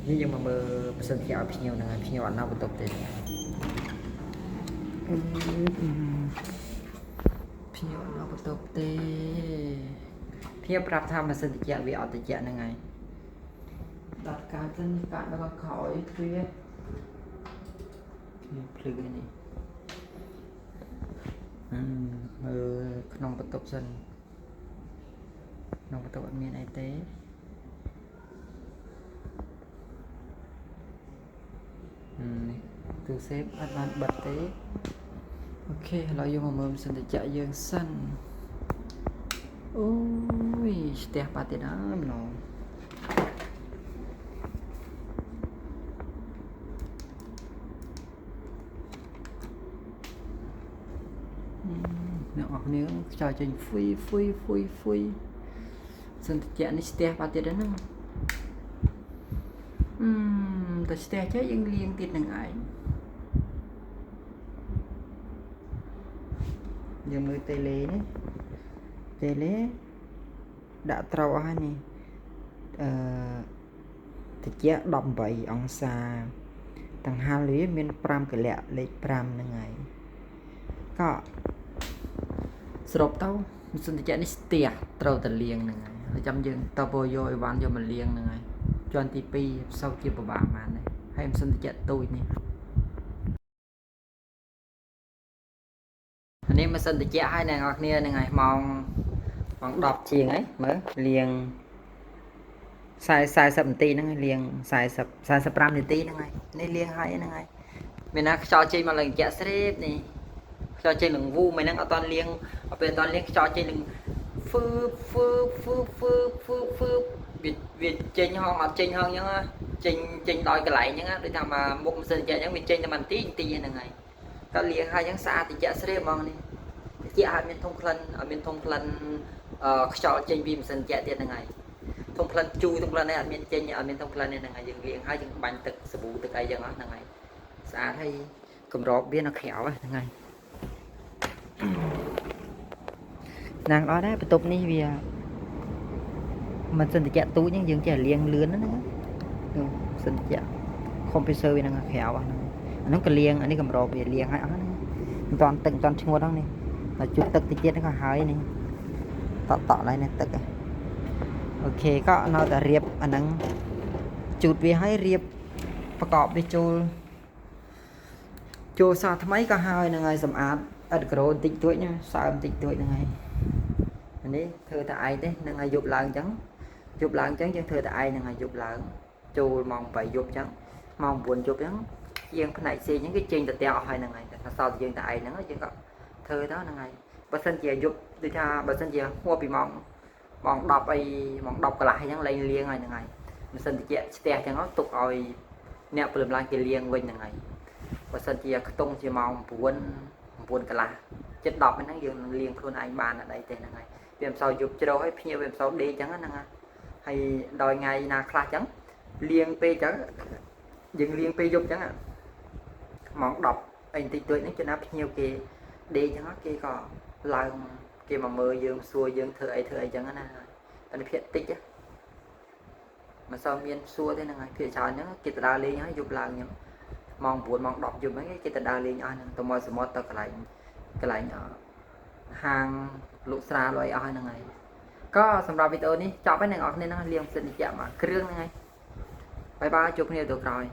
នេះយើងមកមើលប្រសិទ្ធភាពឲ្យភ្ញៀវហ្នឹងហើយភ្ញៀវអត់ណាបន្ទប់ទេភ្ញៀវអត់ណាបន្ទប់ទេភ្ញៀវប្រាប់ថាប្រសិទ្ធភាពវាអត់តិចហ្នឹងហើយដល់ការទៅនេះកាត់ដល់ក្រោយទ្វាភ្លឺនេះមើលក្នុងបន្ទប់សិនក្នុងបន្ទប់អត់មានអីទេនេះទូសេបអត់បានបិទទេអូខេឥឡូវយើងមកមើលម៉ាស៊ីនត្រជាក់យើងសិនអូយស្ទះបាត់ទៀតហើយម្ដងអ្នកនរគ្នាខ្យល់ចេញហ្វុយសិនត្រជាក់នេះស្ទះបាត់ទៀតហ្នឹងតែស្ទះចេះយើងលាងទៀតនឹងឯងយើងមើលតេឡេនេះតេឡេដាក់ត្រូវអស់ហើយនេះត្រជាក់18អង្សាដង្ហាលវាមាន5កលៈលេខ5ហ្នឹងហើយក៏សរុបទៅម៉ាស៊ីនត្រជាក់នេះស្ទះត្រូវតែលាងហ្នឹងហើយចាំយើងតើយកអីវ៉ាន់យកមកលាងហ្នឹងហើយជាន់ទី2សោកជាពិបាកប៉ុន្មានដែរហើយម៉ាស៊ីនត្រជាក់ទូចនេះនេះម៉ាស៊ីនត្រជាក់ហើយអ្នកនរគ្នាហ្នឹងហើយម៉ោង10ជាងហើយមើលលាង40នាទីហ្នឹងហើយលាង45នាទីហ្នឹងហើយនេះលាងហើយហ្នឹងហើយមានណាខ្យល់ចេញមកឡើងត្រជាក់ស្រេបនេះខ្យល់ចេញនឹងវូមិនហ្នឹងអត់តលាងពេលអត់តលាងខ្យល់ចេញនឹងហ្វឺវាចេញហងអត់ចេញហងអញ្ចឹងចេញដោយកន្លែងអញ្ចឹងដូចថាមកមុខម៉ាស៊ីនត្រជាក់អញ្ចឹងវាចេញតែបន្តិចហ្នឹងហើយតលាងហើយអញ្ចឹងស្អាតត្រជាក់ស្រេបហ្មងនេះត្រជាក់អត់មានធំក្លិនអត់មានធំក្លិនខ្យល់ចេញពីម៉ាស៊ីនត្រជាក់ទៀតហ្នឹងហើយធំក្លិនជូរធំក្លិននេះអត់មានចេញអត់មានធំក្លិននេះហ្នឹងហើយយើងលាងហើយយើងបាញ់ទឹកសាប៊ូទឹកអីចឹងហ្នឹងហើយស្អាតហើយកម្របវានៅក្រៅហ្នឹងហើយណាងអត់ដែរបន្ទប់នេះវាមិនសិនត្រជាក់ទូចយើងចេះលាងលឿនហ្នឹងសិនត្រជាក់កុំព្យូទ័រវាហ្នឹងក្រៅហ្នឹងក៏លាងអានេះកម្របវាលាងហើយអស់ហ្នឹងមិនតាន់ទឹកមិនតាន់ឈ្ងុតហ្នឹងនេះតែជូតទឹកតិចទៀតហ្នឹងក៏ហើយនេះតក់ឡើងនេះទឹកអូខេក៏នៅតែរៀបអាហ្នឹងជូតវាឲ្យរៀបប្រកបវាចូលសថ្មីក៏ហើយហ្នឹងហើយសម្អាតអិតក្រូបន្តិចតួចណាសើមបន្តិចតួចហ្នឹងហើយនេះធ្វើតែឯងទេហ្នឹងហើយយប់ឡើងអញ្ចឹងយើងធ្វើតែឯងហ្នឹងហើយយប់ឡើងចូលម៉ោង8យប់អញ្ចឹងម៉ោង9យប់អញ្ចឹងយើងផ្នែកផ្សេងអញ្ចឹងគេចេញទៅផ្ទះអស់ហើយហ្នឹងហើយតែសល់តែយើងតែឯងហ្នឹងយើងក៏ធ្វើទៅហ្នឹងហើយបើសិនជាយប់ដូចថាបើសិនជាហួសពីម៉ោង10អីម៉ោង10កន្លះអញ្ចឹងលែងលាងហើយហ្នឹងហើយបើសិនជាស្ទះអញ្ចឹងទុកឲ្យអ្នកព្រលឹមឡើងគេលាងវិញហ្នឹងហើយបើសិនជាខ្ទង់ជាម៉ោង9កន្លះជិត10ហ្នឹងយើងនឹងលាងខ្លួនឯងបានអត់អីទេហ្នឹងហើយវាមិនសូវយប់ជ្រៅហើយភ្ញៀវវាមិនសូវដេកអញ្ចឹងហ្នឹងហើយដល់ថ្ងៃណាខ្លះអញ្ចឹងលាងពេលអញ្ចឹងយើងលាងពេលយប់អញ្ចឹងម៉ោង10អីបន្តិចតួចហ្នឹងចំណាភ្ញៀវគេដេកអញ្ចឹងគេក៏ឡើងគេមកមើលយើងសួរយើងធ្វើអីអញ្ចឹងណាតែភាគតិចមិនសូវមានសួរទេហ្នឹងហើយភាគច្រើនអញ្ចឹងគេទៅដើរលេងហើយយប់ឡើងខ្ញុំម៉ោង9ម៉ោង10យប់ហ្នឹងគេទៅដើរលេងអស់ហ្នឹងទៅមកសមុទ្រទៅកន្លែងហាងលក់ស្រាលុយអស់ហ្នឹងហើយក៏សម្រាប់វីដេអូនេះចប់ហើយអ្នកនរគ្នាហ្នឹងលាងផ្សិតត្រជាក់មកគ្រឿងហ្នឹងហើយបាយបាយជួបគ្នាទៅក្រោយ